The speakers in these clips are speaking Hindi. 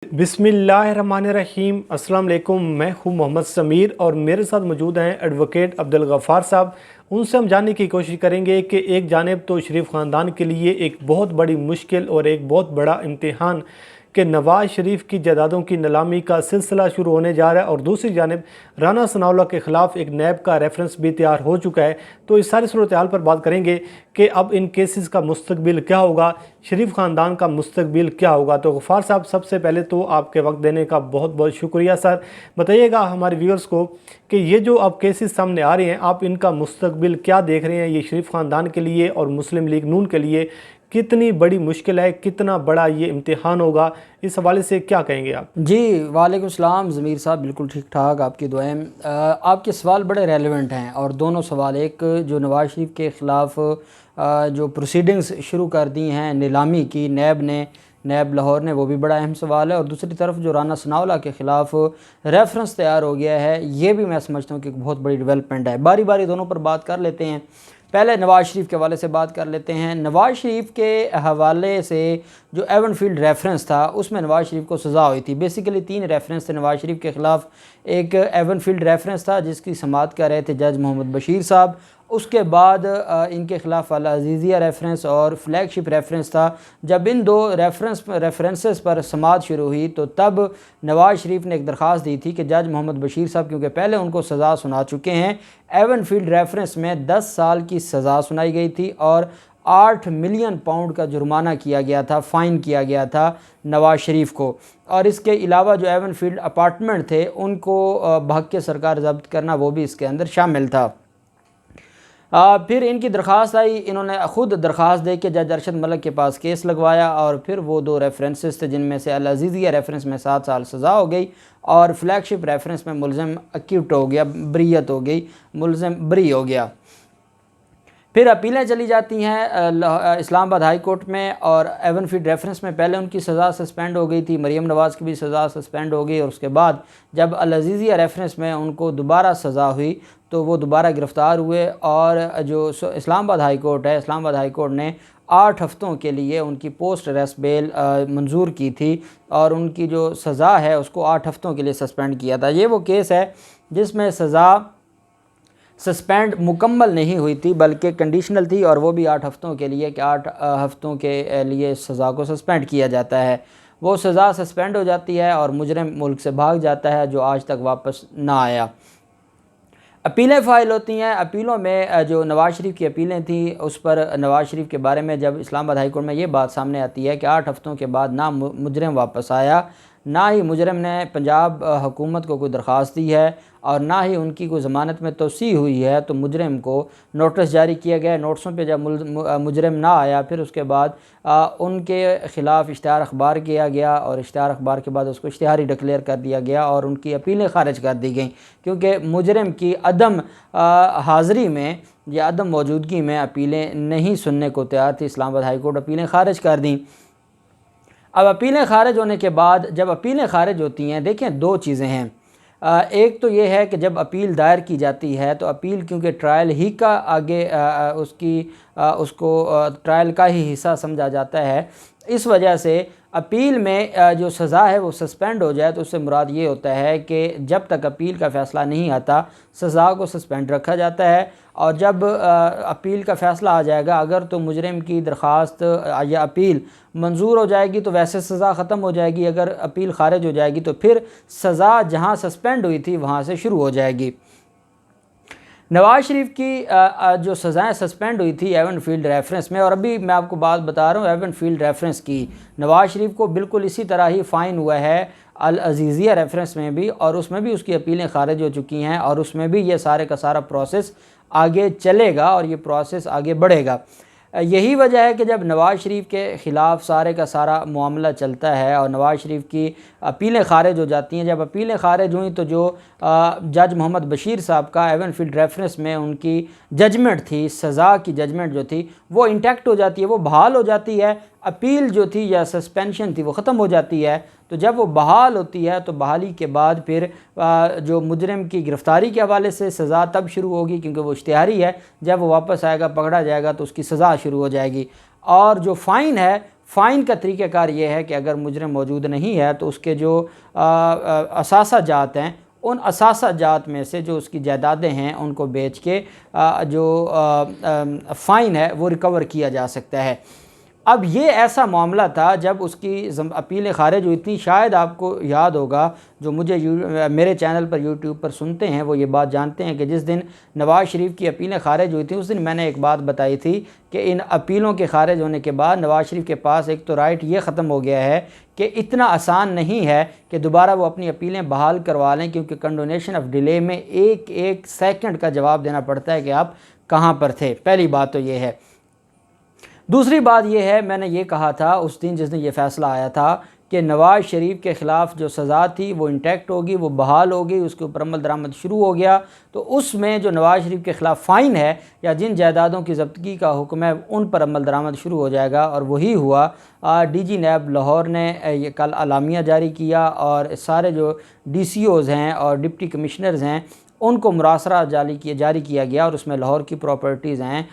बिस्मिल्लाहिर्रहमानिर्रहीम। अस्सलाम वालेकुम। मैं हूं मोहम्मद समीर और मेरे साथ मौजूद हैं एडवोकेट अब्दुल गफ़ार साहब। उनसे हम जानने की कोशिश करेंगे कि एक जानिब तो शरीफ ख़ानदान के लिए एक बहुत बड़ी मुश्किल और एक बहुत बड़ा इम्तिहान कि नवाज़ शरीफ की जायदादों की नीलामी का सिलसिला शुरू होने जा रहा है और दूसरी जानिब राना सनाउल्लाह के ख़िलाफ़ एक नैब का रेफरेंस भी तैयार हो चुका है। तो इस सारी सूरत हाल पर बात करेंगे कि अब इन केसेस का मुस्तकबिल क्या होगा, शरीफ ख़ानदान का मुस्तकबिल क्या होगा। तो गफ़ार साहब, सबसे पहले तो आपके वक्त देने का बहुत बहुत शुक्रिया। सर, बताइएगा हमारे व्यूअर्स को कि ये जो अब केसेस सामने आ रहे हैं, आप इनका मुस्तकबिल क्या देख रहे हैं, ये शरीफ ख़ानदान के लिए और मुस्लिम लीग नून के लिए कितनी बड़ी मुश्किल है, कितना बड़ा ये इम्तिहान होगा, इस हवाले से क्या कहेंगे आप? जी, वालेकुम सलाम ज़मीर साहब, बिल्कुल ठीक ठाक, आपकी दुआएं। आपके सवाल बड़े रेलेवेंट हैं और दोनों सवाल, एक जो नवाज़ शरीफ के ख़िलाफ़ जो प्रोसीडिंग्स शुरू कर दी हैं नीलामी की नैब लाहौर ने, वो भी बड़ा अहम सवाल है। और दूसरी तरफ जो राना सनाउल्लाह के ख़िलाफ़ रेफरेंस तैयार हो गया है, ये भी मैं समझता हूँ कि बहुत बड़ी डेवलपमेंट है। बारी बारी दोनों पर बात कर लेते हैं। पहले नवाज़ शरीफ के हवाले से बात कर लेते हैं। नवाज़ शरीफ के हवाले से जो एवनफील्ड रेफरेंस था, उसमें नवाज़ शरीफ को सज़ा हुई थी। बेसिकली 3 रेफरेंस थे नवाज़ शरीफ के ख़िलाफ़। एक एवनफील्ड रेफरेंस था जिसकी समाअत कर रहे थे जज मोहम्मद बशीर साहब। उसके बाद इनके ख़िलाफ़ अल अज़ीज़िया रेफरेंस और फ्लैगशिप रेफरेंस था। जब इन 2 रेफरेंसेस पर समाअत शुरू हुई तो तब नवाज़ शरीफ ने एक दरख्वास्त दी थी कि जज मोहम्मद बशीर साहब, क्योंकि पहले उनको सज़ा सुना चुके हैं, एवनफील्ड रेफरेंस में 10 साल की सज़ा सुनाई गई थी और 8 मिलियन पाउंड का जुर्माना किया गया था, फ़ाइन किया गया था नवाज़ शरीफ को। और इसके अलावा जो एवनफील्ड अपार्टमेंट थे उनको भाग के सरकार ज़ब्त करना, वो भी इसके अंदर शामिल था। फिर इनकी दरख्वास्त आई, इन्होंने ख़ुद दरख्वास्त दे के जज अरशद मलिक के पास केस लगवाया और फिर वो 2 रेफरेंसेस थे जिनमें से अल अज़ीज़िया रेफरेंस में 7 साल सज़ा हो गई और फ्लैगशिप रेफरेंस में मुलज़िम एक्यूट हो गया, बरीयत हो गई, मुलज़िम बरी हो गया। फिर अपीलें चली जाती हैं इस्लामाबाद हाई कोर्ट में और एवनफील्ड रेफरेंस में पहले उनकी सज़ा सस्पेंड हो गई थी, मरीम नवाज़ की भी सज़ा सस्पेंड हो गई और उसके बाद जब अल अज़ीज़िया रेफरेंस में उनको दोबारा सज़ा हुई तो वो दोबारा गिरफ़्तार हुए और जो इस्लामाबाद हाई कोर्ट है, इस्लामाबाद हाई कोर्ट ने 8 हफ़्तों के लिए उनकी पोस्ट अरेस्ट बेल मंजूर की थी और उनकी जो सज़ा है उसको 8 हफ़्तों के लिए सस्पेंड किया था। ये वो केस है जिसमें सज़ा सस्पेंड मुकम्मल नहीं हुई थी बल्कि कंडीशनल थी और वो भी 8 हफ़्तों के लिए, कि 8 हफ़्तों के लिए सज़ा को सस्पेंड किया जाता है। वो सज़ा सस्पेंड हो जाती है और मुजरिम मुल्क से भाग जाता है, जो आज तक वापस ना आया। अपीलें फ़ाइल होती हैं। अपीलों में जो नवाज़ शरीफ की अपीलें थी उस पर नवाज़ शरीफ के बारे में जब इस्लामाबाद हाई कोर्ट में ये बात सामने आती है कि 8 हफ़्तों के बाद ना मुजरिम वापस आया, ना ही मुजरिम ने पंजाब हुकूमत को कोई दरख्वास्त दी है और ना ही उनकी कोई ज़मानत में तोसी हुई है, तो मुजरिम को नोटिस जारी किया गया। नोटिसों पे जब मुजरिम ना आया फिर उसके बाद उनके ख़िलाफ़ इश्तिहार अखबार किया गया और इश्तिहार अखबार के बाद उसको इश्तिहारी डिक्लेयर कर दिया गया और उनकी अपीलें ख़ारिज कर दी गई, क्योंकि मुजरिम की अदम हाज़िरी में या अदम मौजूदगी में अपीलें नहीं सुनने को तैयार थी। इस्लामाबाद हाई कोर्ट अपीलें ख़ारिज कर दी। अब अपीलें ख़ारिज होने के बाद, जब अपीलें ख़ारिज होती हैं, देखें 2 चीज़ें हैं। एक तो ये है कि जब अपील दायर की जाती है तो अपील क्योंकि ट्रायल ही का आगे उसको ट्रायल का ही हिस्सा समझा जाता है, इस वजह से अपील में जो सज़ा है वो सस्पेंड हो जाए तो उससे मुराद ये होता है कि जब तक अपील का फ़ैसला नहीं आता सज़ा को सस्पेंड रखा जाता है और जब अपील का फ़ैसला आ जाएगा, अगर तो मुजरिम की दरख्वास्त या अपील मंजूर हो जाएगी तो वैसे सज़ा ख़त्म हो जाएगी, अगर अपील ख़ारिज हो जाएगी तो फिर सज़ा जहां सस्पेंड हुई थी वहां से शुरू हो जाएगी। नवाज़ शरीफ की जो सज़ाएँ सस्पेंड हुई थी एवनफील्ड रेफरेंस में, और अभी मैं आपको बात बता रहा हूँ एवनफील्ड रेफरेंस की, नवाज़ शरीफ को बिल्कुल इसी तरह ही फ़ाइन हुआ है अल अज़ीज़िया रेफरेंस में भी, और उसमें भी उसकी अपीलें ख़ारिज हो चुकी हैं और उसमें भी ये सारे का सारा प्रोसेस आगे चलेगा और ये प्रोसेस आगे बढ़ेगा। यही वजह है कि जब नवाज़ शरीफ के ख़िलाफ़ सारे का सारा मामला चलता है और नवाज़ शरीफ की अपीलें ख़ारिज हो जाती हैं, जब अपीलें ख़ारिज हुई तो जो जज मोहम्मद बशीर साहब का एवनफील्ड रेफरेंस में उनकी जजमेंट थी, सज़ा की जजमेंट जो थी वो इंटैक्ट हो जाती है, वो बहाल हो जाती है। अपील जो थी या सस्पेंशन थी वो ख़त्म हो जाती है। तो जब वो बहाल होती है तो बहाली के बाद फिर जो मुजरिम की गिरफ़्तारी के हवाले से सज़ा तब शुरू होगी, क्योंकि वो इश्तिहारी है, जब वो वापस आएगा पकड़ा जाएगा तो उसकी सज़ा शुरू हो जाएगी। और जो फ़ाइन है, फ़ाइन का तरीक़ाकार ये है कि अगर मुजरिम मौजूद नहीं है तो उसके जो असासा जात हैं, उन असासा जात में से जो उसकी जायदादें हैं उनको बेच के जो फ़ाइन है वो रिकवर किया जा सकता है। अब ये ऐसा मामला था जब उसकी अपीलें खारिज हुई थी। शायद आपको याद होगा, जो मुझे मेरे चैनल पर यूट्यूब पर सुनते हैं वो ये बात जानते हैं कि जिस दिन नवाज़ शरीफ की अपीलें खारिज हुई थी उस दिन मैंने एक बात बताई थी कि इन अपीलों के खारिज होने के बाद नवाज़ शरीफ के पास एक तो राइट ये ख़त्म हो गया है कि इतना आसान नहीं है कि दोबारा वो अपनी अपीलें बहाल करवा लें, क्योंकि कंडोनेशन ऑफ डिले में एक एक सेकंड का जवाब देना पड़ता है कि आप कहाँ पर थे। पहली बात तो ये है। दूसरी बात यह है, मैंने ये कहा था उस दिन जिस दिन ये फ़ैसला आया था कि नवाज़ शरीफ के ख़िलाफ़ जो सज़ा थी वो इंटैक्ट होगी, वो बहाल होगी, उसके ऊपर अमल दरामद शुरू हो गया। तो उसमें जो नवाज़ शरीफ के ख़िलाफ़ फ़ाइन है या जिन जायदादों की ज़ब्तगी का हुक्म है उन पर अमल दरामद शुरू हो जाएगा, और वही हुआ। DG नैब लाहौर ने ये कल अलामिया जारी किया और सारे जो DCOज़ हैं और डिप्टी कमिश्नर्स हैं उनको मुरासरा जारी किया गया, और उसमें लाहौर की प्रॉपर्टीज़ हैं,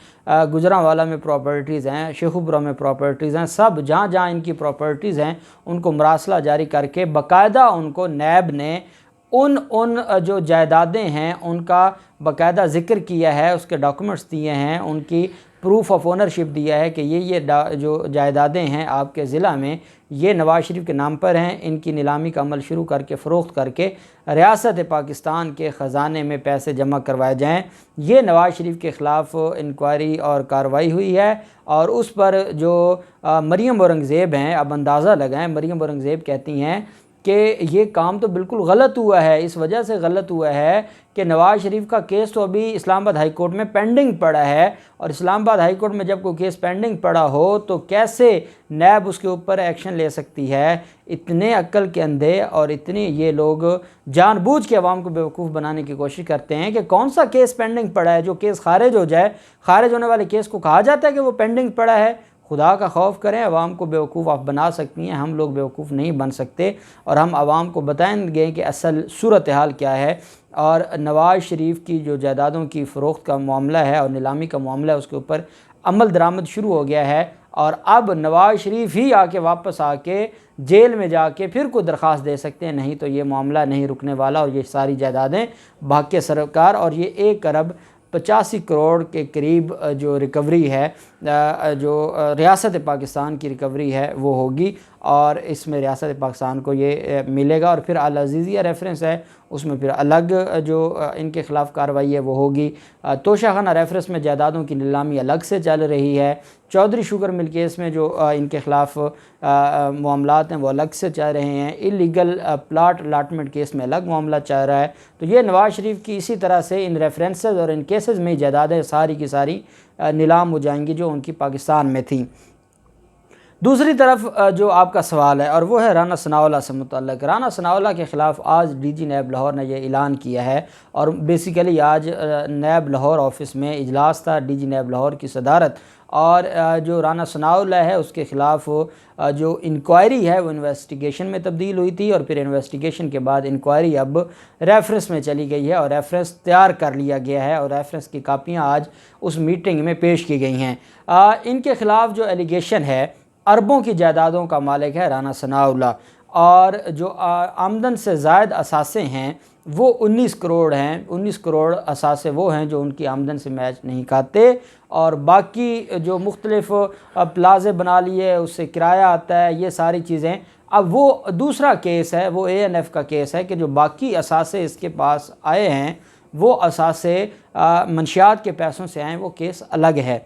गुजरांवाला में प्रॉपर्टीज़ हैं, शेखुपुरा में प्रॉपर्टीज़ हैं, सब जहाँ जहाँ इनकी प्रॉपर्टीज़ हैं उनको मुरासला जारी करके बाकायदा उनको नैब ने उन जो जायदादें हैं उनका बाकायदा ज़िक्र किया है, उसके डॉक्यूमेंट्स दिए हैं, उनकी प्रूफ ऑफ ओनरशिप दिया है कि ये जो जायदादें हैं आपके ज़िला में ये नवाज़ शरीफ के नाम पर हैं, इनकी नीलामी का अमल शुरू करके फ़रोख्त करके रियासत पाकिस्तान के ख़जाने में पैसे जमा करवाए जाएँ। ये नवाज़ शरीफ के ख़िलाफ़ इंक्वायरी और कार्रवाई हुई है, और उस पर जो मरियम औरंगज़ेब हैं, अब अंदाज़ा लगाएं, मरियम औरंगज़ेब कहती हैं कि ये काम तो बिल्कुल गलत हुआ है। इस वजह से गलत हुआ है कि नवाज़ शरीफ का केस तो अभी इस्लामाबाद हाई कोर्ट में पेंडिंग पड़ा है, और इस्लामाबाद हाई कोर्ट में जब कोई केस पेंडिंग पड़ा हो तो कैसे नैब उसके ऊपर एक्शन ले सकती है। इतने अक्ल के अंधे और इतने ये लोग जानबूझ के अवाम को बेवकूफ़ बनाने की कोशिश करते हैं कि कौन सा केस पेंडिंग पड़ा है, जो केस खारिज हो जाए, खारिज होने वाले केस को कहा जाता है कि वो पेंडिंग पड़ा है। खुदा का खौफ करें, अवाम को बेवकूफ़ आप बना सकती हैं, हम लोग बेवकूफ़ नहीं बन सकते, और हम आवाम को बताएंगे कि असल सूरत हाल क्या है। और नवाज़ शरीफ की जो जायदादों की फ़रोख्त का मामला है और नीलामी का मामला है उसके ऊपर अमल दरामद शुरू हो गया है, और अब नवाज़ शरीफ ही आके वापस आके जेल में जाके फिर कोई दरख्वास्त दे सकते हैं, नहीं तो ये मामला नहीं रुकने वाला, और ये सारी जायदादें भाग के सरकार, और ये 1 अरब 85 करोड़ के करीब जो रिकवरी है, जो रियासत पाकिस्तान की रिकवरी है वो होगी, और इसमें रियासत पाकिस्तान को ये मिलेगा। और फिर अल अज़ीज़िया रेफरेंस है, उसमें फिर अलग जो इनके ख़िलाफ़ कार्रवाई है वो होगी। तोशाखाना रेफरेंस में जायदादों की नीलामी अलग से चल रही है। चौधरी शुगर मिल केस में जो इनके ख़िलाफ़ मामलात हैं वो अलग से चल रहे हैं। इलीगल प्लाट अलाटमेंट केस में अलग मामला चल रहा है। तो ये नवाज़ शरीफ की इसी तरह से इन रेफरेंसेस और इन केसेस में जायदादें सारी की सारी नीलाम हो जाएंगी जो उनकी पाकिस्तान में थी। दूसरी तरफ जो आपका सवाल है और वो है राना सनाउल्लाह से मुतल्लिक़। राना सनाउल्लाह के ख़िलाफ़ आज DG नैब लाहौर ने यह ऐलान किया है, और बेसिकली आज नैब लाहौर ऑफ़िस में इजलास था, DG नैब लाहौर की सदारत, और जो राना सनाउल्लाह है उसके ख़िलाफ़ जो इंक्वायरी है वो इन्वेस्टिगेशन में तब्दील हुई थी, और फिर इन्वेस्टिगेशन के बाद इंक्वायरी अब रेफरेंस में चली गई है और रेफरेंस तैयार कर लिया गया है, और रेफरेंस की कापियाँ आज उस मीटिंग में पेश की गई हैं। इनके ख़िलाफ़ जो एलिगेशन है, अरबों की जायदादों का मालिक है राना सनाउल्लाह, और जो आमदन से ज़ायद असासे हैं वो 19 करोड़ हैं। 19 करोड़ असासे वो हैं जो उनकी आमदन से मैच नहीं खाते, और बाकी जो मुख्तलिफ प्लाजे बना लिए, उससे किराया आता है, ये सारी चीज़ें। अब वो दूसरा केस है, वो ANF का केस है कि जो बाकी असासे इसके पास आए हैं वो असासे मंशियात के पैसों से आए, वो केस अलग है।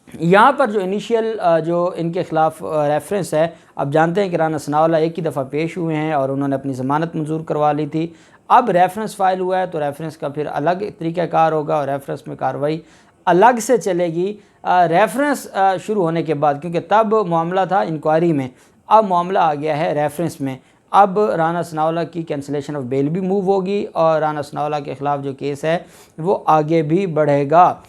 यहाँ पर जो इनिशियल जो इनके ख़िलाफ़ रेफरेंस है, अब जानते हैं कि राना सनाउल्लाह एक ही दफ़ा पेश हुए हैं और उन्होंने अपनी ज़मानत मंजूर करवा ली थी। अब रेफरेंस फ़ाइल हुआ है तो रेफरेंस का फिर अलग तरीक़ाकार होगा और रेफरेंस में कार्रवाई अलग से चलेगी। रेफरेंस शुरू होने के बाद, क्योंकि तब मामला था इंक्वायरी में, अब मामला आ गया है रेफरेंस में। अब राना सनाउल्लाह की कैंसिलेशन ऑफ बेल भी मूव होगी, और राना सनाउल्लाह के ख़िलाफ़ जो केस है वो आगे भी बढ़ेगा।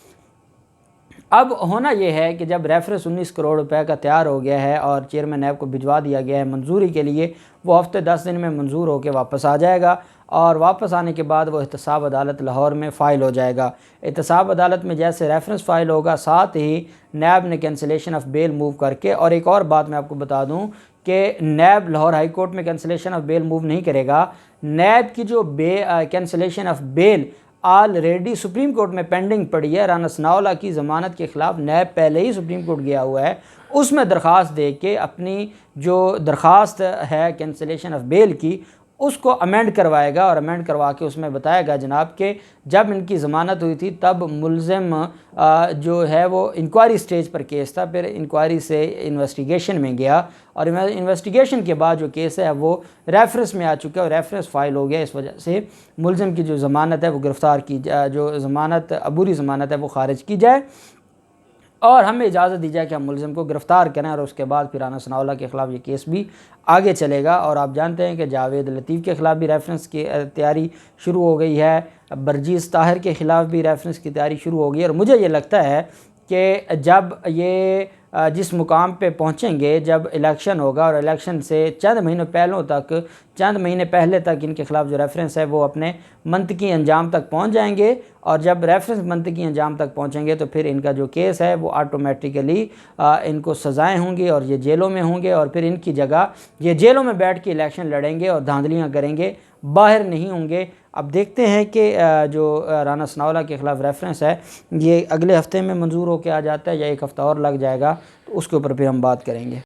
अब होना यह है कि जब रेफरेंस 19 करोड़ रुपए का तैयार हो गया है और चेयरमैन नैब को भिजवा दिया गया है मंजूरी के लिए, वो हफ्ते 10 दिन में मंजूर होकर वापस आ जाएगा। और वापस आने के बाद वो एहतसाब अदालत लाहौर में फ़ाइल हो जाएगा। एहतसाब अदालत में जैसे रेफरेंस फ़ाइल होगा, साथ ही नैब ने कैंसिलेशन ऑफ बेल मूव करके, और एक और बात मैं आपको बता दूं कि नैब लाहौर हाई कोर्ट में कैंसिलेशन ऑफ बेल मूव नहीं करेगा। नैब की जो cancellation of bail already supreme court में पेंडिंग पड़ी है। राना सनाउल्लाह की ज़मानत के ख़िलाफ़ नैब पहले ही सुप्रीम कोर्ट गया हुआ है, उसमें दरख्वास्त दे के अपनी जो दरख्वास्त है कैंसिलेशन ऑफ बेल की उसको अमेंड करवाएगा, और अमेंड करवा के उसमें बताएगा जनाब कि जब इनकी ज़मानत हुई थी तब मुल्ज़िम जो है वो इंक्वायरी स्टेज पर केस था, फिर इंक्वायरी से इन्वेस्टिगेशन में गया, और इन्वेस्टिगेशन के बाद जो केस है वो रेफरेंस में आ चुका है और रेफरेंस फ़ाइल हो गया। इस वजह से मुल्ज़िम की जो ज़मानत है वो गिरफ़्तार की जाए, जो ज़मानत अबूरी ज़मानत है वो ख़ारिज की जाए, और हमें इजाज़त दी जाए कि हम मुल्ज़िम को गिरफ़्तार करें, और उसके बाद फिर राना सनाउल्लाह के ख़िलाफ़ ये केस भी आगे चलेगा। और आप जानते हैं कि जावेद लतीफ़ के ख़िलाफ़ भी रेफरेंस की तैयारी शुरू हो गई है, बरजीज़ ताहिर के ख़िलाफ़ भी रेफरेंस की तैयारी शुरू हो गई है। और मुझे ये लगता है कि जब ये जिस मुकाम पे पहुँचेंगे, जब इलेक्शन होगा और इलेक्शन से चंद महीने पहले तक इनके ख़िलाफ़ जो रेफरेंस है वो अपने मंतकी अंजाम तक पहुँच जाएंगे, और जब रेफरेंस मंतकी अंजाम तक पहुँचेंगे तो फिर इनका जो केस है वो ऑटोमेटिकली इनको सज़ाएँ होंगी और ये जेलों में होंगे, और फिर इनकी जगह ये जेलों में बैठ के इलेक्शन लड़ेंगे और धांधलियाँ करेंगे, बाहर नहीं होंगे। अब देखते हैं कि जो राना सनाउल्लाह के ख़िलाफ़ रेफरेंस है ये अगले हफ़्ते में मंजूर होकर आ जाता है या एक हफ़्ता और लग जाएगा, तो उसके ऊपर फिर हम बात करेंगे।